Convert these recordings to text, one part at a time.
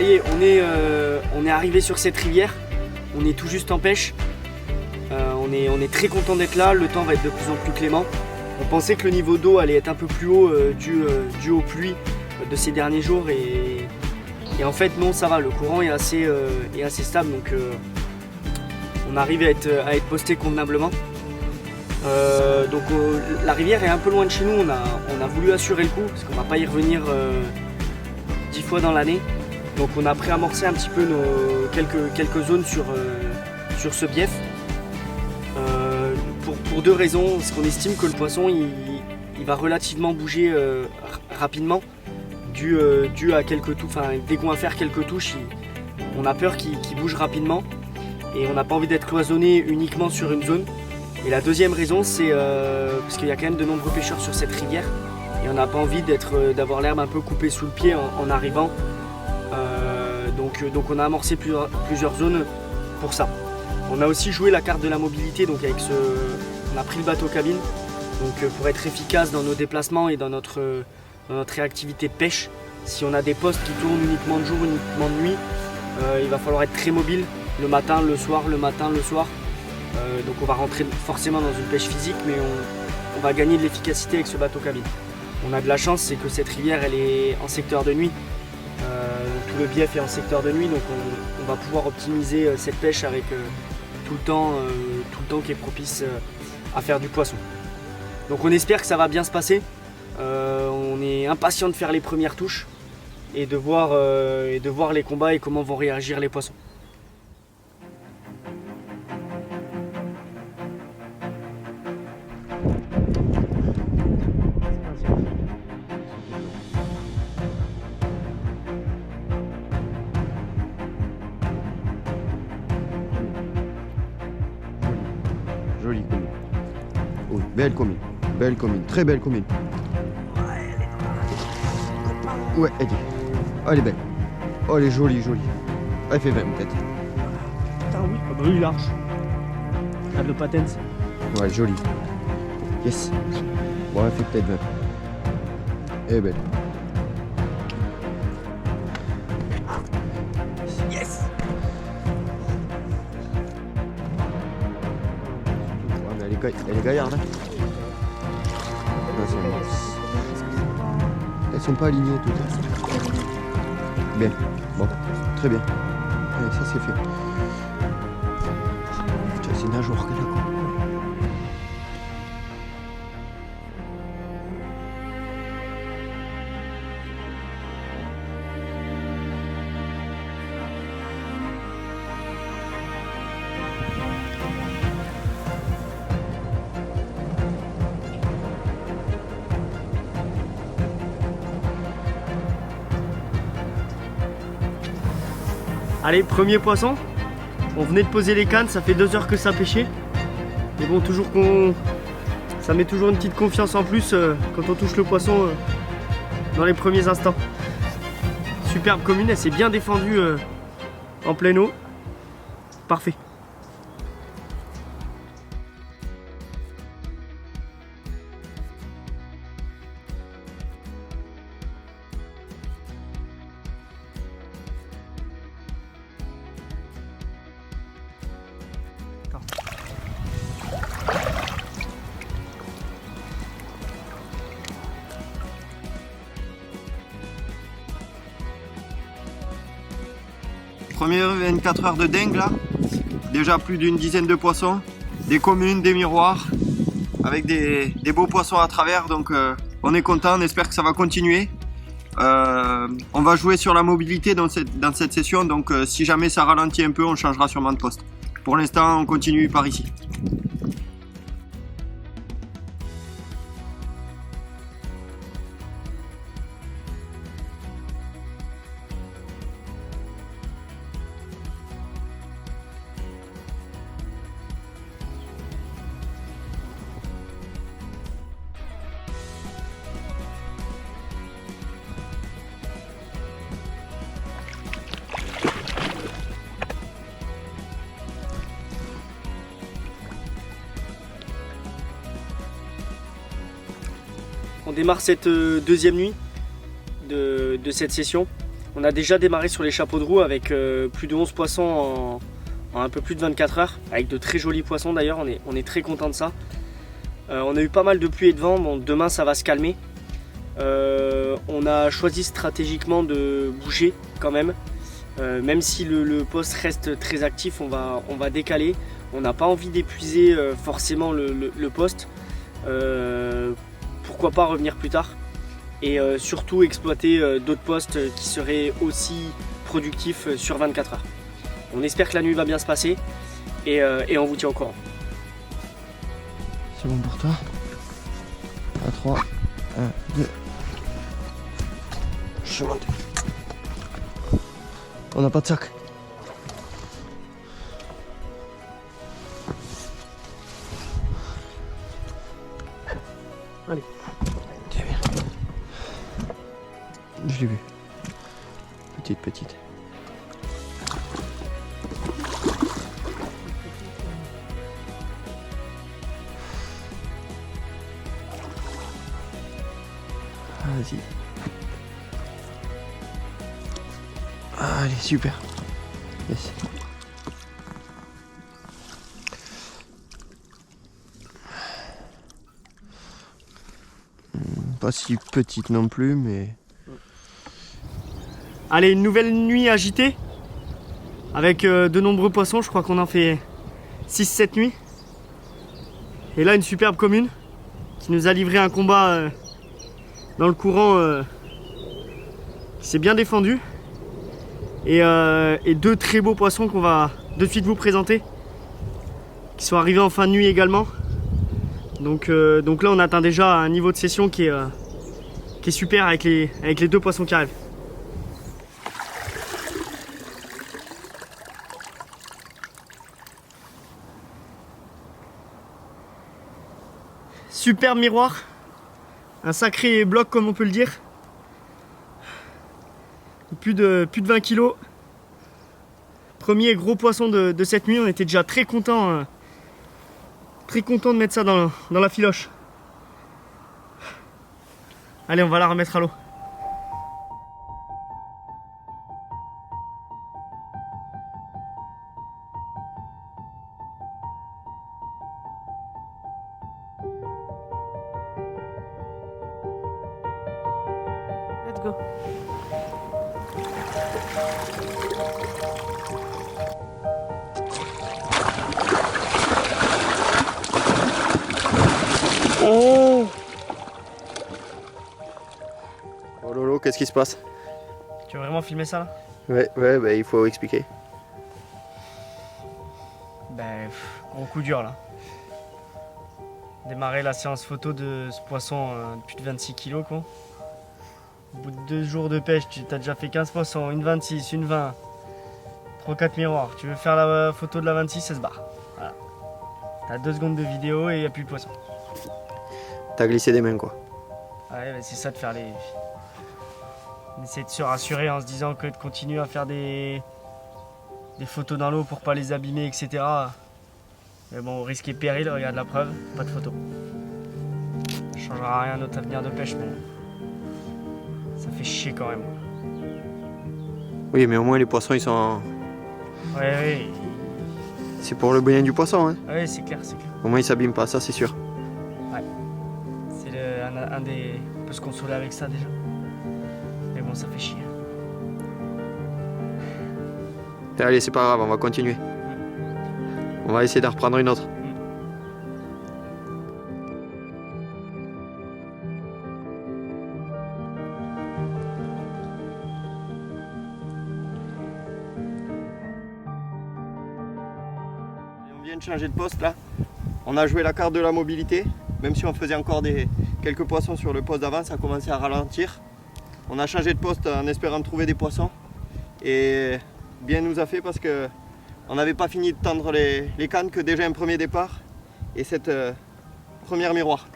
ça y est, on est arrivé sur cette rivière. On est tout juste en pêche. On est très content d'être là. Le temps va être de plus en plus clément. On pensait que le niveau d'eau allait être un peu plus haut dû aux pluies de ces derniers jours. Et en fait, non, ça va. Le courant est assez stable. Donc, on arrive à être posté convenablement. Donc la rivière est un peu loin de chez nous, on a voulu assurer le coup parce qu'on ne va pas y revenir 10 fois dans l'année. Donc on a préamorcé un petit peu quelques zones sur ce bief. Pour deux raisons, parce qu'on estime que le poisson il va relativement bouger rapidement dû à quelques touches. Enfin, dès qu'on va faire quelques touches, on a peur qu'il bouge rapidement et on n'a pas envie d'être cloisonné uniquement sur une zone. Et la deuxième raison, c'est parce qu'il y a quand même de nombreux pêcheurs sur cette rivière et on n'a pas envie d'avoir l'herbe un peu coupée sous le pied en arrivant. Donc on a amorcé plusieurs zones pour ça. On a aussi joué la carte de la mobilité, donc on a pris le bateau cabine donc pour être efficace dans nos déplacements et dans notre réactivité de pêche. Si on a des postes qui tournent uniquement de jour, uniquement de nuit, il va falloir être très mobile le matin, le soir, le matin, le soir. Donc on va rentrer forcément dans une pêche physique, mais on va gagner de l'efficacité avec ce bateau cabine. On a de la chance, c'est que cette rivière elle est en secteur de nuit. Tout le bief est en secteur de nuit, donc on va pouvoir optimiser cette pêche avec tout le temps qui est propice à faire du poisson. Donc on espère que ça va bien se passer. On est impatient de faire les premières touches et de voir les combats et comment vont réagir les poissons. Jolie commune. Oh, belle commune, très belle commune. Ouais, elle est. Oh, elle est belle. Oh, elle est jolie. Elle fait 20 peut-être. Putain oui, bah oui, large. Regarde le patens. Ouais, jolie. Yes. Bon, elle fait peut-être 20. Elle est belle. Yes. Ouais, mais elle est gaillarde. Hein. Non, elles sont pas alignées toutes. Bien. Bon, très bien. Allez, ça c'est fait. Putain, c'est nageoire qu'elle a quoi. Allez, premier poisson. On venait de poser les cannes, ça fait 2 heures que ça pêchait. Mais bon, ça met toujours une petite confiance en plus quand on touche le poisson dans les premiers instants. Superbe commune, elle s'est bien défendue en pleine eau. Parfait. Première 24 heures de dingue là. Déjà plus d'une dizaine de poissons. Des communes, des miroirs. Avec des beaux poissons à travers. Donc on est content, on espère que ça va continuer. On va jouer sur la mobilité dans cette session. Donc si jamais ça ralentit un peu, on changera sûrement de poste. Pour l'instant, on continue par ici. On démarre cette deuxième nuit de cette session. On a déjà démarré sur les chapeaux de roue avec plus de 11 poissons en un peu plus de 24 heures, avec de très jolis poissons d'ailleurs, on est très content de ça. On a eu pas mal de pluie et de vent, bon, demain ça va se calmer. On a choisi stratégiquement de bouger quand même. Même si le poste reste très actif, on va décaler. On n'a pas envie d'épuiser forcément le poste. Pourquoi pas revenir plus tard et surtout exploiter d'autres postes qui seraient aussi productifs sur 24 heures. On espère que la nuit va bien se passer et on vous tient au courant. C'est bon pour toi. À 3, 1, 2. Je suis monté. On n'a pas de sac. Allez. Tiens, viens. Je l'ai vu. Petite. Vas-y. Allez, super. Yes. Pas si petite non plus, mais... Allez, une nouvelle nuit agitée avec de nombreux poissons, je crois qu'on en fait 6-7 nuits. Et là, une superbe commune qui nous a livré un combat dans le courant qui s'est bien défendu. Et deux très beaux poissons qu'on va de suite vous présenter, qui sont arrivés en fin de nuit également. Donc là, on atteint déjà un niveau de session qui est super avec les deux poissons qui arrivent. Superbe miroir, un sacré bloc comme on peut le dire. Plus de 20 kilos. Premier gros poisson de cette nuit, on était déjà très content de mettre ça dans la filoche. Allez, on va la remettre à l'eau. Let's go. Oh Lolo, qu'est-ce qui se passe? Tu veux vraiment filmer ça là? Ouais, bah, il faut expliquer. Ben, gros coup dur là. Démarrer la séance photo de ce poisson de plus de 26 kilos quoi. Au bout de 2 jours de pêche, tu as déjà fait 15 poissons, une 26, une 20, 3-4 miroirs. Tu veux faire la photo de la 26, ça se barre. Voilà. T'as 2 secondes de vidéo et il n'y a plus de poisson. T'as glissé des mains quoi. Ouais, bah c'est ça de faire les... On essaie de se rassurer en se disant que de continuer à faire des photos dans l'eau pour pas les abîmer, etc. Mais bon, risque et péril, regarde la preuve, pas de photo. Ça changera rien à notre avenir de pêche, mais ça fait chier quand même. Oui, mais au moins les poissons ils sont... Ouais. C'est pour le bien du poisson, hein. Ouais, c'est clair. Au moins ils s'abîment pas, ça c'est sûr. Ouais. C'est un des... On peut se consoler avec ça déjà. Mais bon, ça fait chier. Allez, c'est pas grave, on va continuer. On va essayer d'en reprendre une autre. On vient de changer de poste là. On a joué la carte de la mobilité. Même si on faisait encore quelques poissons sur le poste d'avant, ça a commencé à ralentir. On a changé de poste en espérant trouver des poissons. Et bien nous a fait parce que on n'avait pas fini de tendre les cannes que déjà un premier départ et cette première miroir.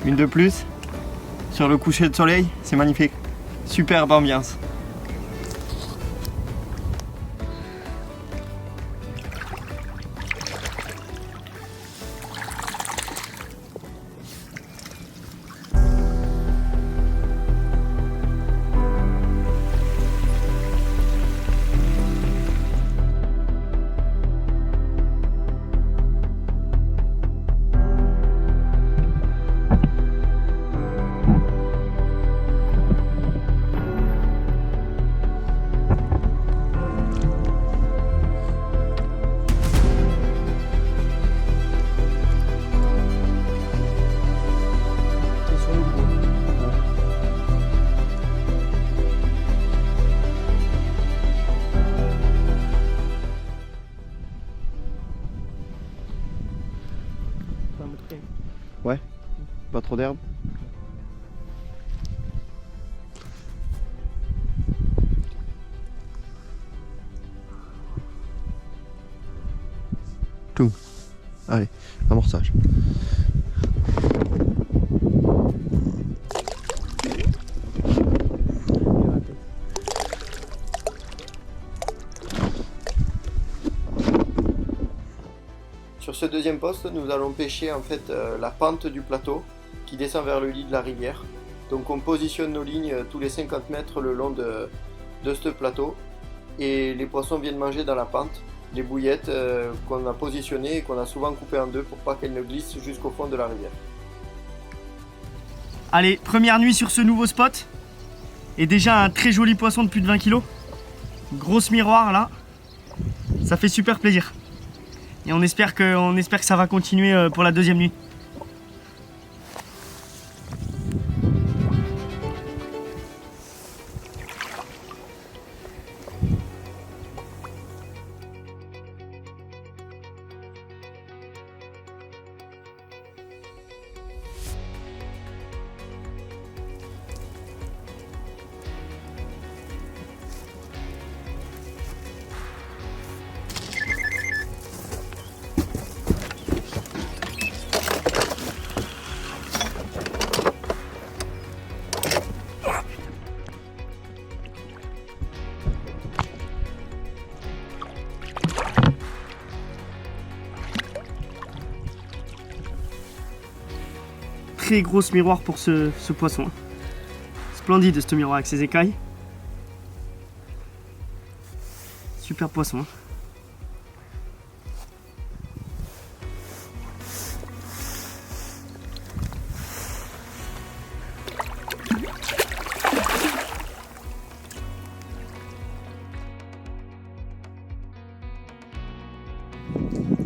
Une de plus sur le coucher de soleil, c'est magnifique. Superbe ambiance. Ouais, pas trop d'herbe. Tout. Allez, amorçage. Sur ce deuxième poste, nous allons pêcher en fait la pente du plateau qui descend vers le lit de la rivière. Donc on positionne nos lignes tous les 50 mètres le long de ce plateau et les poissons viennent manger dans la pente les bouillettes qu'on a positionnées et qu'on a souvent coupées en deux pour pas qu'elles ne glissent jusqu'au fond de la rivière. Allez, première nuit sur ce nouveau spot. Et déjà un très joli poisson de plus de 20 kg. Grosse miroir là. Ça fait super plaisir. Et on espère que ça va continuer pour la deuxième nuit. Très grosse miroir pour ce poisson. Splendide ce miroir avec ses écailles. Super poisson.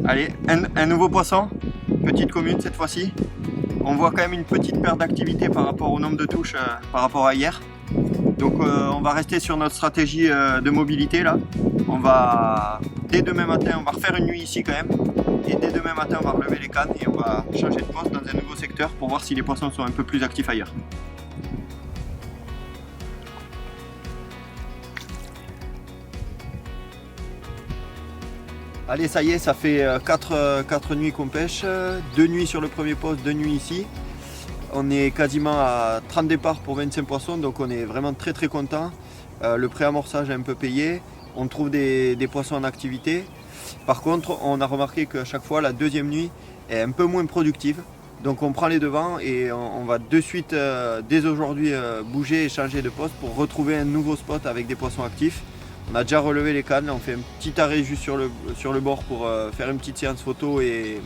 Allez, un nouveau poisson, petite commune cette fois-ci. On voit quand même une petite perte d'activité par rapport au nombre de touches par rapport à hier. Donc on va rester sur notre stratégie de mobilité là. On va, dès demain matin, on va refaire une nuit ici quand même. Et dès demain matin, on va relever les cannes et on va changer de poste dans un nouveau secteur pour voir si les poissons sont un peu plus actifs ailleurs. Allez, ça y est, ça fait 4 nuits qu'on pêche, 2 nuits sur le premier poste, 2 nuits ici. On est quasiment à 30 départs pour 25 poissons, donc on est vraiment très très content. Le pré-amorçage est un peu payé, on trouve des poissons en activité. Par contre, on a remarqué qu'à chaque fois, la deuxième nuit est un peu moins productive. Donc on prend les devants et on va de suite, dès aujourd'hui, bouger et changer de poste pour retrouver un nouveau spot avec des poissons actifs. On a déjà relevé les cannes, on fait un petit arrêt juste sur le bord pour faire une petite séance photo et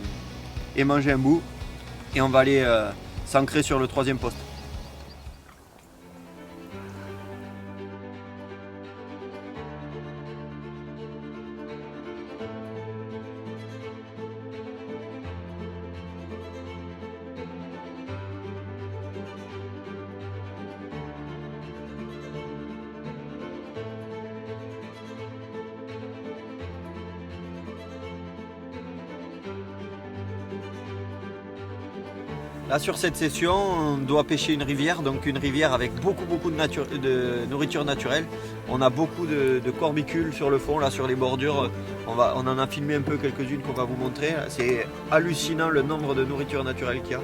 manger un bout. Et on va aller s'ancrer sur le troisième poste. Là sur cette session, on doit pêcher une rivière, donc une rivière avec beaucoup de nourriture naturelle. On a beaucoup de corbicules sur le fond, là sur les bordures. On en a filmé un peu quelques-unes qu'on va vous montrer. C'est hallucinant le nombre de nourriture naturelle qu'il y a.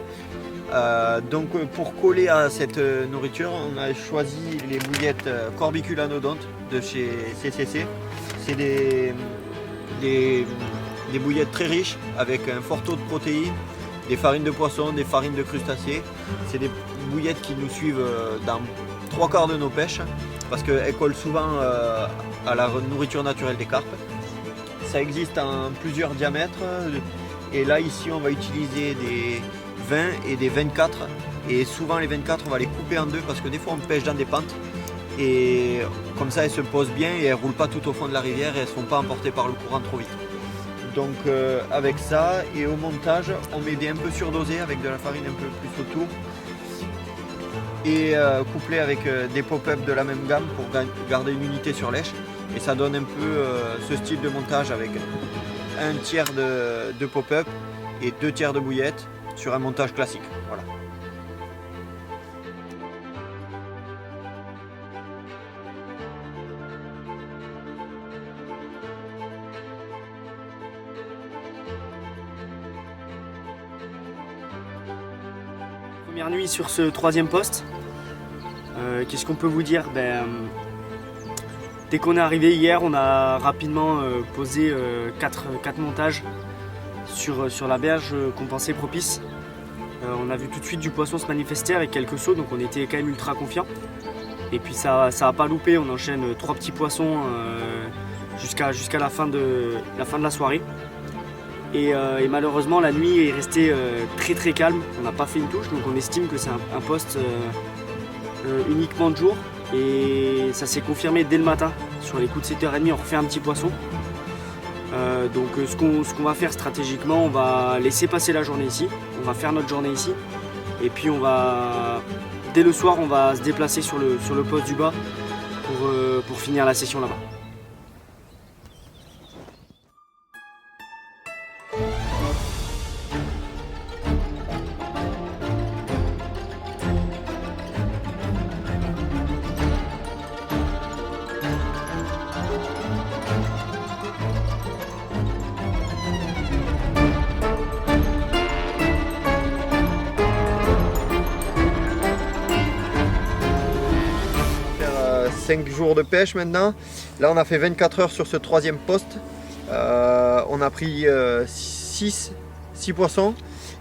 Donc pour coller à cette nourriture, on a choisi les bouillettes corbiculanodontes de chez CCC. C'est des bouillettes très riches avec un fort taux de protéines, des farines de poisson, des farines de crustacés. C'est des bouillettes qui nous suivent dans 3/4 de nos pêches parce qu'elles collent souvent à la nourriture naturelle des carpes. Ça existe en plusieurs diamètres et là ici on va utiliser des 20 et des 24 et souvent les 24 on va les couper en deux parce que des fois on pêche dans des pentes et comme ça elles se posent bien et elles ne roulent pas tout au fond de la rivière et elles ne se font pas emporter par le courant trop vite. Donc avec ça et au montage on met des un peu surdosés avec de la farine un peu plus autour et couplé avec des pop-up de la même gamme pour garder une unité sur lèche et ça donne un peu ce style de montage avec un tiers de pop-up et 2 tiers de bouillette sur un montage classique. Voilà. Première nuit sur ce 3e poste. Qu'est-ce qu'on peut vous dire? Dès qu'on est arrivé hier, on a rapidement posé 4 montages sur la berge qu'on pensait propice. On a vu tout de suite du poisson se manifester avec quelques sauts, donc on était quand même ultra confiants. Et puis ça a pas loupé, on enchaîne 3 petits poissons jusqu'à la fin de la soirée. Et malheureusement la nuit est restée très calme, on n'a pas fait une touche, donc on estime que c'est un poste uniquement de jour. Et ça s'est confirmé dès le matin, sur les coups de 7h30 on refait un petit poisson. Donc ce qu'on va faire stratégiquement, on va laisser passer la journée ici, on va faire notre journée ici, et puis dès le soir on va se déplacer sur le poste du bas pour finir la session là-bas. Faire 5 jours de pêche maintenant. Là on a fait 24 heures sur ce 3e poste. On a pris 6 poissons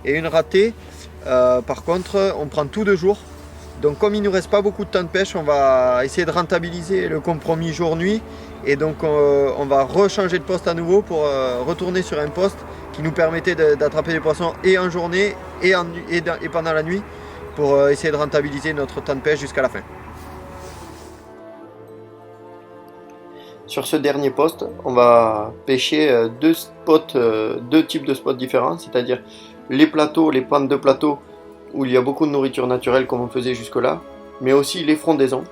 et une ratée. Par contre on prend tout 2 jours. Donc comme il ne nous reste pas beaucoup de temps de pêche, on va essayer de rentabiliser le compromis jour-nuit. Et donc on va rechanger de poste à nouveau pour retourner sur un poste qui nous permettait d'attraper des poissons et en journée et pendant la nuit pour essayer de rentabiliser notre temps de pêche jusqu'à la fin. Sur ce dernier poste, on va pêcher 2 types de spots différents, c'est-à-dire les plateaux, les pentes de plateaux où il y a beaucoup de nourriture naturelle comme on faisait jusque-là, mais aussi les frondaisons.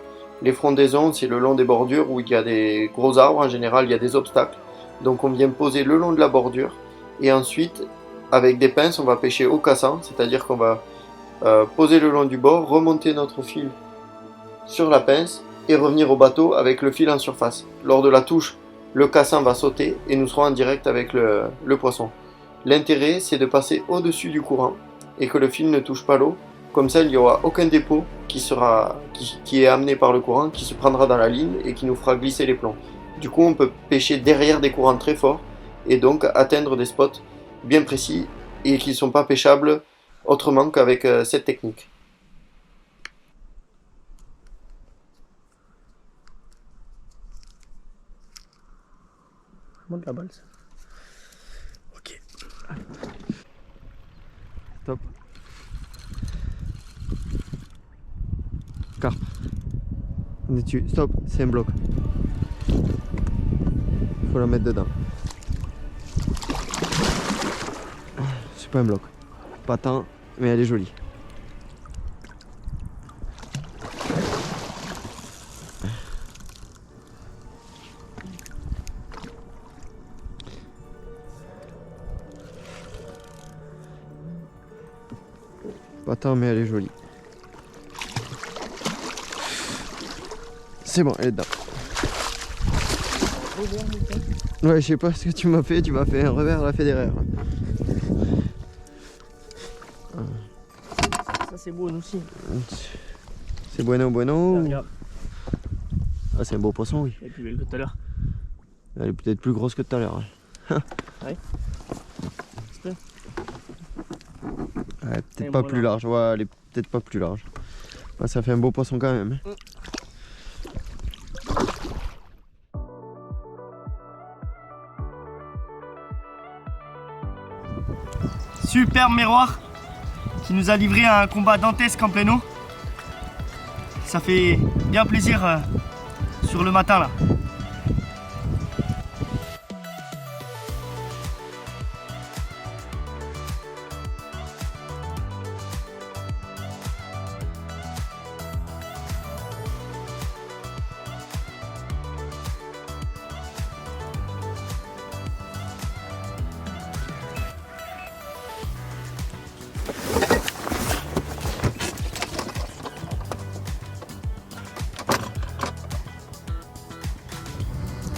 Les frondaisons, c'est le long des bordures où il y a des gros arbres, en général il y a des obstacles. Donc on vient poser le long de la bordure et ensuite avec des pinces on va pêcher au cassant, c'est-à-dire qu'on va poser le long du bord, remonter notre fil sur la pince et revenir au bateau avec le fil en surface. Lors de la touche, le cassant va sauter et nous serons en direct avec le poisson. L'intérêt c'est de passer au-dessus du courant et que le fil ne touche pas l'eau. Comme ça, il n'y aura aucun dépôt qui est amené par le courant, qui se prendra dans la ligne et qui nous fera glisser les plombs. Du coup, on peut pêcher derrière des courants très forts et donc atteindre des spots bien précis et qui ne sont pas pêchables autrement qu'avec cette technique. Monte la balle. Ok. Stop. Carpe. On est dessus. Stop, c'est un bloc. Faut la mettre dedans. C'est pas un bloc. Pas tant, mais elle est jolie. Pas tant, mais elle est jolie. C'est bon, elle est dedans. Ouais, je sais pas ce que tu m'as fait un revers à la Federer. c'est beau aussi. C'est bueno. Là, regarde, Ah, c'est un beau poisson, oui. elle est plus belle que tout à l'heure. Elle est peut-être plus grosse que tout à l'heure. Ouais. Ouais, Et peut-être pas voilà. plus large. Ouais, elle est peut-être pas plus large. Ouais, ça fait un beau poisson quand même. Superbe miroir qui nous a livré un combat dantesque en pleine eau. Ça fait bien plaisir sur le matin là.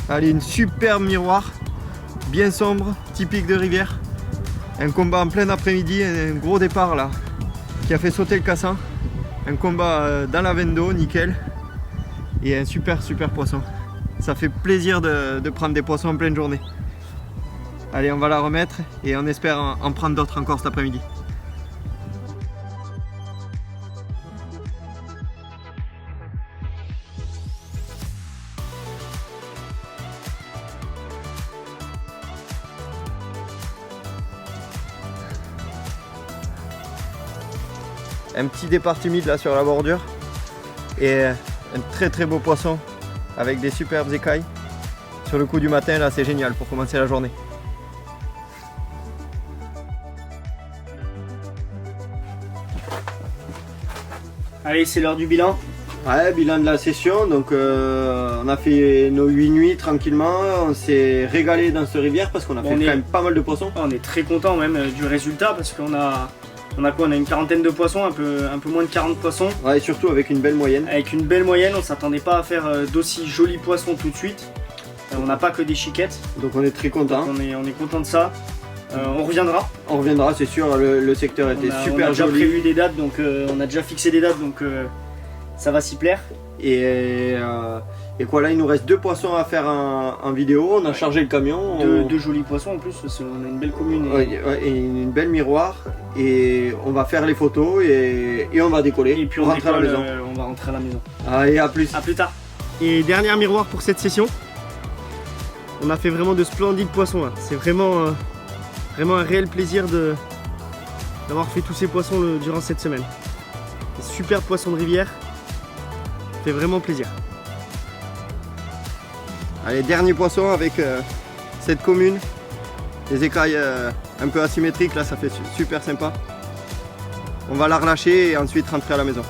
Allez, une superbe miroir, bien sombre, typique de rivière. Un combat en plein après-midi, un gros départ là, qui a fait sauter le cassin. Un combat dans la veine d'eau, nickel. Et un super poisson. Ça fait plaisir de prendre des poissons en pleine journée. Allez, on va la remettre et on espère en prendre d'autres encore cet après-midi. Un petit départ timide là sur la bordure et un très beau poisson avec des superbes écailles. Sur le coup du matin là, c'est génial pour commencer la journée. Allez, c'est l'heure du bilan. Ouais, bilan de la session, donc on a fait nos 8 nuits tranquillement, on s'est régalé dans cette rivière parce qu'on a fait quand même pas mal de poissons. On est très content même du résultat parce qu'on a quoi? On a une quarantaine de poissons, un peu moins de 40 poissons. Ouais, et surtout avec une belle moyenne. Avec une belle moyenne, on s'attendait pas à faire d'aussi jolis poissons tout de suite. On n'a pas que des chiquettes, Donc on est très content. on est content de ça. On reviendra. On reviendra, c'est sûr, le secteur était On a super déjà joli. prévu des dates, donc on a déjà fixé des dates, donc ça va s'y plaire. Et quoi, là il nous reste 2 poissons à faire en vidéo, on a chargé le camion. Deux jolis poissons en plus, parce qu'on a une belle commune. Et une belle miroir, et on va faire les photos et on va décoller. Et puis on rentre à la maison. on va rentrer à la maison. Allez, à plus. A plus tard. Et dernière miroir pour cette session. On a fait vraiment de splendides poissons là. C'est vraiment un réel plaisir d'avoir fait tous ces poissons durant cette semaine. Des super poissons de rivière. Ça fait vraiment plaisir. Allez, dernier poisson avec cette commune. Les écailles un peu asymétriques, là ça fait super sympa. On va la relâcher et ensuite rentrer à la maison.